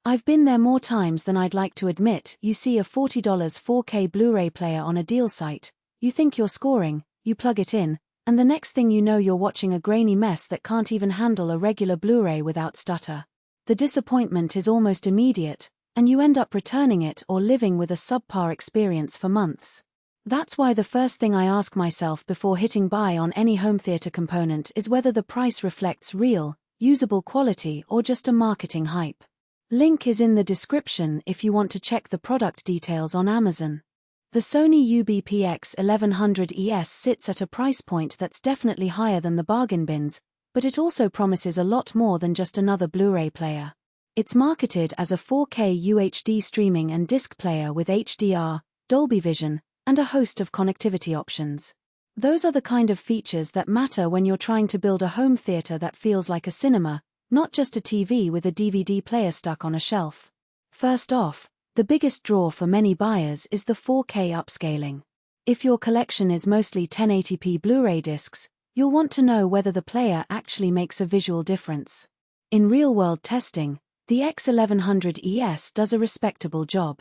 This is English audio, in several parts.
I've been there more times than I'd like to admit. You see a $40 4K Blu-ray player on a deal site, you think you're scoring, you plug it in, and the next thing you know you're watching a grainy mess that can't even handle a regular Blu-ray without stutter. The disappointment is almost immediate, and you end up returning it or living with a subpar experience for months. That's why the first thing I ask myself before hitting buy on any home theater component is whether the price reflects real, usable quality or just a marketing hype. Link is in the description if you want to check the product details on Amazon. The Sony UBP X1100ES sits at a price point that's definitely higher than the bargain bins, but it also promises a lot more than just another Blu-ray player. It's marketed as a 4K UHD streaming and disc player with HDR, Dolby Vision, and a host of connectivity options. Those are the kind of features that matter when you're trying to build a home theater that feels like a cinema, not just a TV with a DVD player stuck on a shelf. First off, the biggest draw for many buyers is the 4K upscaling. If your collection is mostly 1080p Blu-ray discs, you'll want to know whether the player actually makes a visual difference. In real-world testing, the X1100ES does a respectable job.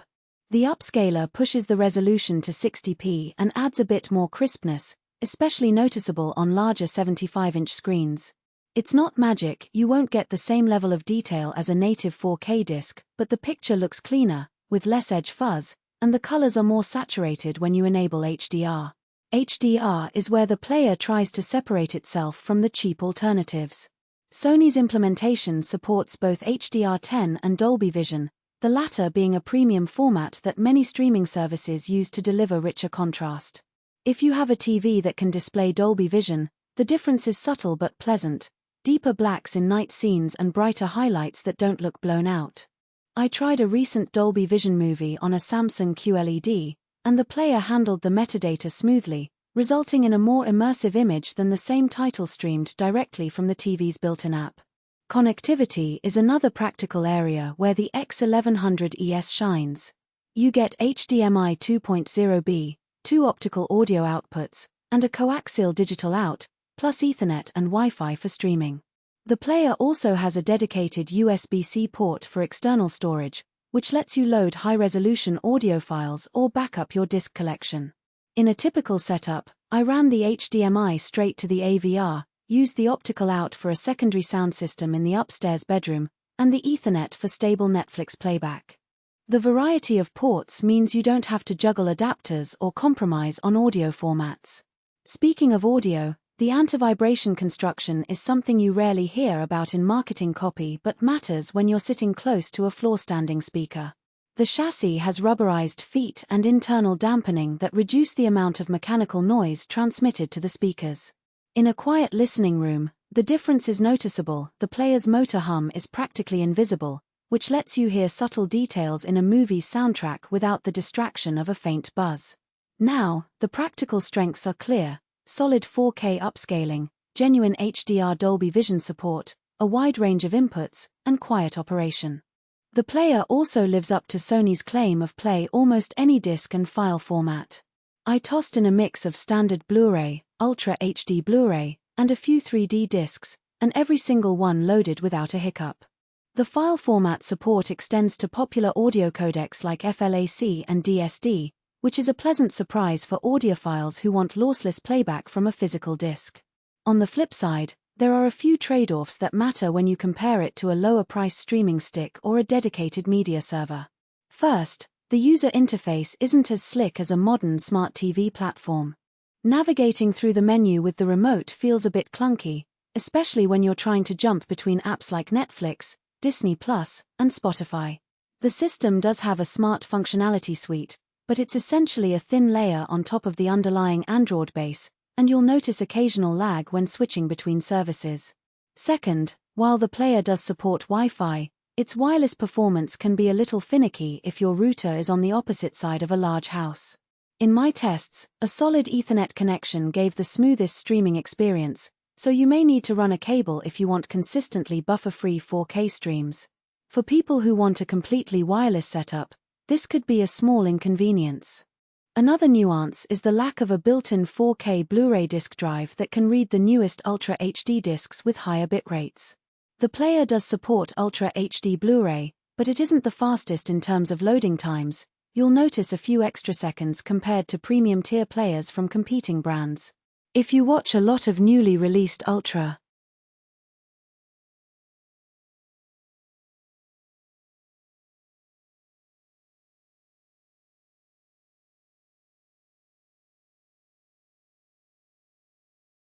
The upscaler pushes the resolution to 60p and adds a bit more crispness, especially noticeable on larger 75-inch screens. It's not magic, you won't get the same level of detail as a native 4K disc, but the picture looks cleaner, with less edge fuzz, and the colors are more saturated when you enable HDR. HDR is where the player tries to separate itself from the cheap alternatives. Sony's implementation supports both HDR10 and Dolby Vision, the latter being a premium format that many streaming services use to deliver richer contrast. If you have a TV that can display Dolby Vision, the difference is subtle but pleasant. Deeper blacks in night scenes and brighter highlights that don't look blown out. I tried a recent Dolby Vision movie on a Samsung QLED, and the player handled the metadata smoothly, resulting in a more immersive image than the same title streamed directly from the TV's built-in app. Connectivity is another practical area where the X1100ES shines. You get HDMI 2.0B, 2 optical audio outputs, and a coaxial digital out, plus Ethernet and Wi-Fi for streaming. The player also has a dedicated USB-C port for external storage, which lets you load high-resolution audio files or back up your disc collection. In a typical setup, I ran the HDMI straight to the AVR, used the optical out for a secondary sound system in the upstairs bedroom, and the Ethernet for stable Netflix playback. The variety of ports means you don't have to juggle adapters or compromise on audio formats. Speaking of audio, the anti-vibration construction is something you rarely hear about in marketing copy but matters when you're sitting close to a floor-standing speaker. The chassis has rubberized feet and internal dampening that reduce the amount of mechanical noise transmitted to the speakers. In a quiet listening room, the difference is noticeable. The player's motor hum is practically invisible, which lets you hear subtle details in a movie's soundtrack without the distraction of a faint buzz. Now, the practical strengths are clear. Solid 4K upscaling, genuine HDR Dolby Vision support, a wide range of inputs, and quiet operation. The player also lives up to Sony's claim of play almost any disc and file format. I tossed in a mix of standard Blu-ray, Ultra HD Blu-ray, and a few 3D discs, and every single one loaded without a hiccup. The file format support extends to popular audio codecs like FLAC and DSD, which is a pleasant surprise for audiophiles who want lossless playback from a physical disc. On the flip side, there are a few trade-offs that matter when you compare it to a lower-priced streaming stick or a dedicated media server. First, the user interface isn't as slick as a modern smart TV platform. Navigating through the menu with the remote feels a bit clunky, especially when you're trying to jump between apps like Netflix, Disney+, and Spotify. The system does have a smart functionality suite, but it's essentially a thin layer on top of the underlying Android base, and you'll notice occasional lag when switching between services. Second, while the player does support Wi-Fi, its wireless performance can be a little finicky if your router is on the opposite side of a large house. In my tests, a solid Ethernet connection gave the smoothest streaming experience, so you may need to run a cable if you want consistently buffer-free 4K streams. For people who want a completely wireless setup, this could be a small inconvenience. Another nuance is the lack of a built-in 4K Blu-ray disc drive that can read the newest Ultra HD discs with higher bit rates. The player does support Ultra HD Blu-ray, but it isn't the fastest in terms of loading times. You'll notice a few extra seconds compared to premium tier players from competing brands. If you watch a lot of newly released Ultra